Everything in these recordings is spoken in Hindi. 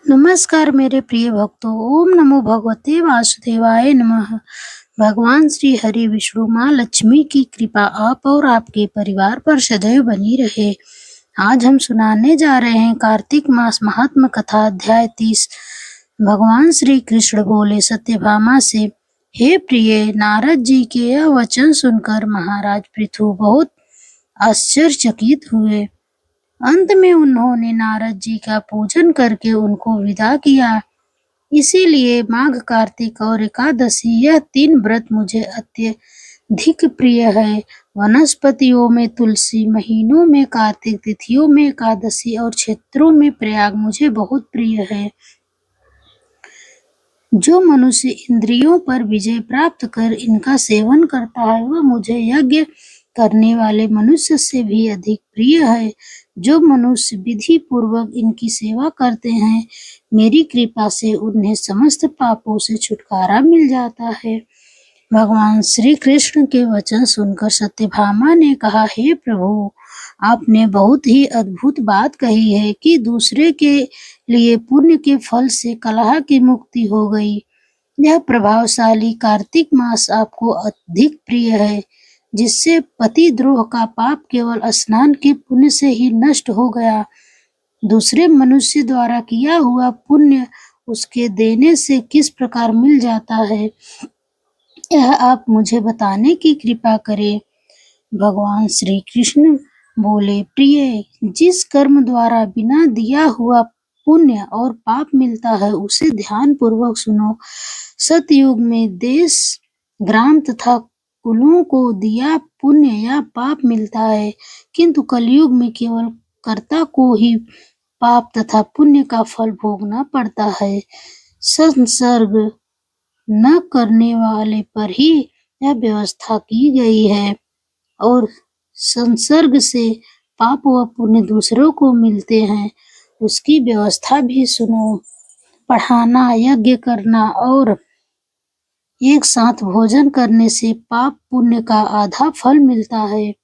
नमस्कार मेरे प्रिय भक्तों। ओम नमो भगवते वासुदेवाय नमः। भगवान श्री हरि विष्णु माँ लक्ष्मी की कृपा आप और आपके परिवार पर सदैव बनी रहे। आज हम सुनाने जा रहे हैं कार्तिक मास महात्म कथा अध्याय 30। भगवान श्री कृष्ण बोले सत्यभामा से, हे प्रिय, नारद जी के यह वचन सुनकर महाराज पृथु बहुत आश्चर्यचकित हुए। अंत में उन्होंने नारद जी का पूजन करके उनको विदा किया। इसीलिए माघ, कार्तिक और एकादशी यह 3 व्रत मुझे अत्यधिक प्रिय है। वनस्पतियों में तुलसी, महीनों में कार्तिक, तिथियों में एकादशी और क्षेत्रों में प्रयाग मुझे बहुत प्रिय है। जो मनुष्य इंद्रियों पर विजय प्राप्त कर इनका सेवन करता है वह मुझे यज्ञ करने वाले मनुष्य से भी अधिक प्रिय है। जो मनुष्य विधि पूर्वक इनकी सेवा करते हैं, मेरी कृपा से उन्हें समस्त पापों से छुटकारा मिल जाता है। भगवान श्री कृष्ण के वचन सुनकर सत्यभामा ने कहा, हे प्रभु, आपने बहुत ही अद्भुत बात कही है कि दूसरे के लिए पुण्य के फल से कलह की मुक्ति हो गई। यह प्रभावशाली कार्तिक मास आपको अधिक प्रिय है, जिससे पतिद्रोह का पाप केवल स्नान के पुण्य से ही नष्ट हो गया। दूसरे मनुष्य द्वारा किया हुआ पुण्य उसके देने से किस प्रकार मिल जाता है, यह आप मुझे बताने की कृपा करें। भगवान श्री कृष्ण बोले, प्रिय, जिस कर्म द्वारा बिना दिया हुआ पुण्य और पाप मिलता है उसे ध्यान पूर्वक सुनो। सतयुग में देश, ग्राम तथा कुलों को दिया पुण्य या पाप मिलता है, किंतु कलयुग में केवल कर्ता को ही पाप तथा पुण्य का फल भोगना पड़ता है। संसर्ग न करने वाले पर ही यह व्यवस्था की गई है और संसर्ग से पाप व पुण्य दूसरों को मिलते हैं, उसकी व्यवस्था भी सुनो। पढ़ाना, यज्ञ करना और एक साथ भोजन करने से पाप पुण्य का आधा फल मिलता है।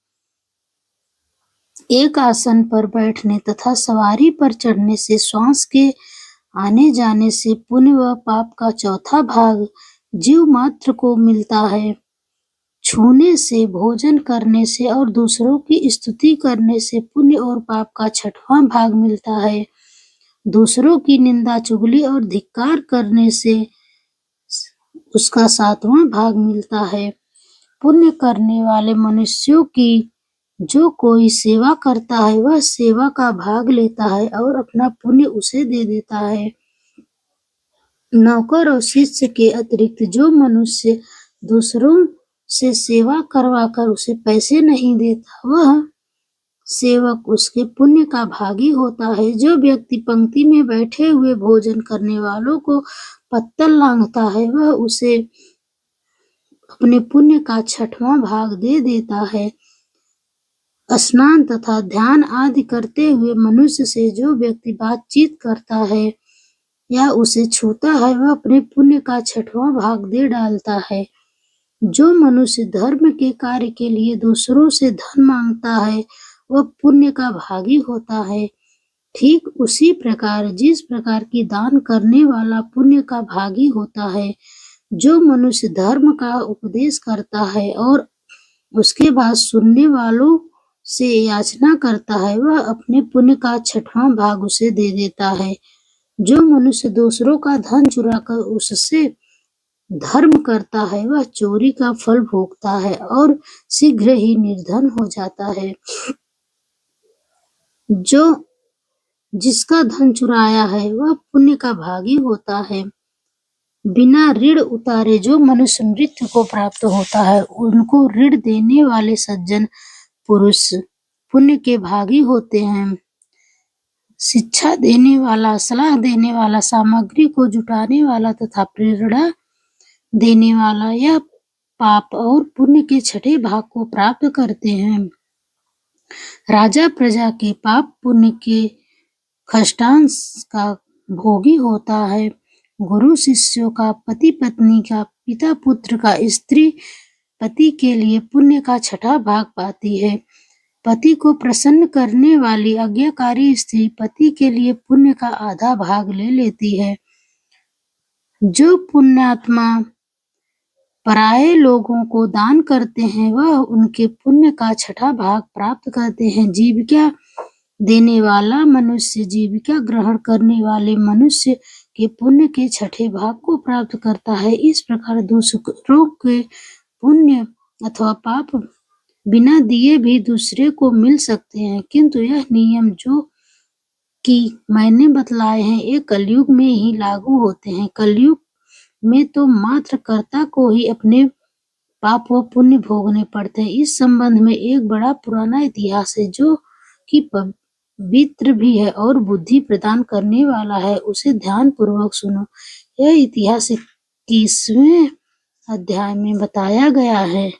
एक आसन पर बैठने तथा सवारी पर चढ़ने से, श्वास के आने जाने से पुण्य व पाप का चौथा भाग जीव मात्र को मिलता है। छूने से, भोजन करने से और दूसरों की स्तुति करने से पुण्य और पाप का छठवां भाग मिलता है। दूसरों की निंदा, चुगली और धिक्कार करने से उसका सातवां भाग मिलता है। पुण्य करने वाले मनुष्यों की जो कोई सेवा करता है वह सेवा का भाग लेता है और अपना पुण्य उसे दे देता है। नौकर और शिष्य के अतिरिक्त जो मनुष्य दूसरों से सेवा करवाकर उसे पैसे नहीं देता, वह सेवक उसके पुण्य का भागी होता है। जो व्यक्ति पंक्ति में बैठे हुए भोजन करने वालों को पत्तल लांघता है, वह उसे अपने पुण्य का छठवां भाग दे देता है। स्नान तथा ध्यान आदि करते हुए मनुष्य से जो व्यक्ति बातचीत करता है या उसे छूता है, वह अपने पुण्य का छठवां भाग दे डालता है। जो मनुष्य धर्म के कार्य के लिए दूसरों से धन मांगता है, वह पुण्य का भागी होता है। ठीक उसी प्रकार जिस प्रकार की दान करने वाला पुण्य का भागी होता है, जो मनुष्य धर्म का उपदेश करता है और उसके बाद सुनने वालों से याचना करता है, वह अपने पुण्य का छठवां भाग उसे दे देता है। जो मनुष्य दूसरों का धन चुराकर उससे धर्म करता है, वह चोरी का फल भोगता है और शीघ्र ही निर्धन हो जाता है। जो जिसका धन चुराया है वह पुण्य का भागी होता है। बिना ऋण उतारे जो मनुष्य मृत्यु को प्राप्त होता है, उनको ऋण देने वाले सज्जन पुरुष पुण्य के भागी होते हैं। शिक्षा देने वाला, सलाह देने वाला, सामग्री को जुटाने वाला तथा प्रेरणा देने वाला यह पाप और पुण्य के छठे भाग को प्राप्त करते हैं। राजा प्रजा के पाप पुण्य के खष्टांश का भोगी होता है। गुरु शिष्यों का, पति पत्नी का, पिता पुत्र का, स्त्री पति के लिए पुण्य का छठा भाग पाती है। पति को प्रसन्न करने वाली आज्ञाकारी स्त्री पति के लिए पुण्य का आधा भाग ले लेती है। जो पुण्यात्मा पराये लोगों को दान करते हैं वह उनके पुण्य का छठा भाग प्राप्त करते हैं। जीविका देने वाला मनुष्य जीविका ग्रहण करने वाले मनुष्य के पुण्य के छठे भाग को प्राप्त करता है। इस प्रकार दूसरों के पुण्य अथवा पाप बिना दिए भी दूसरे को मिल सकते हैं, किंतु यह नियम जो कि मैंने बतलाए हैं ये कलयुग में ही लागू होते हैं। कलयुग में तो मात्र कर्ता को ही अपने पाप व पुण्य भोगने पड़ते हैं। इस संबंध में एक बड़ा पुराना इतिहास है जो कि पवित्र भी है और बुद्धि प्रदान करने वाला है। उसे ध्यान पूर्वक सुनो। यह इतिहास 21वें अध्याय में बताया गया है।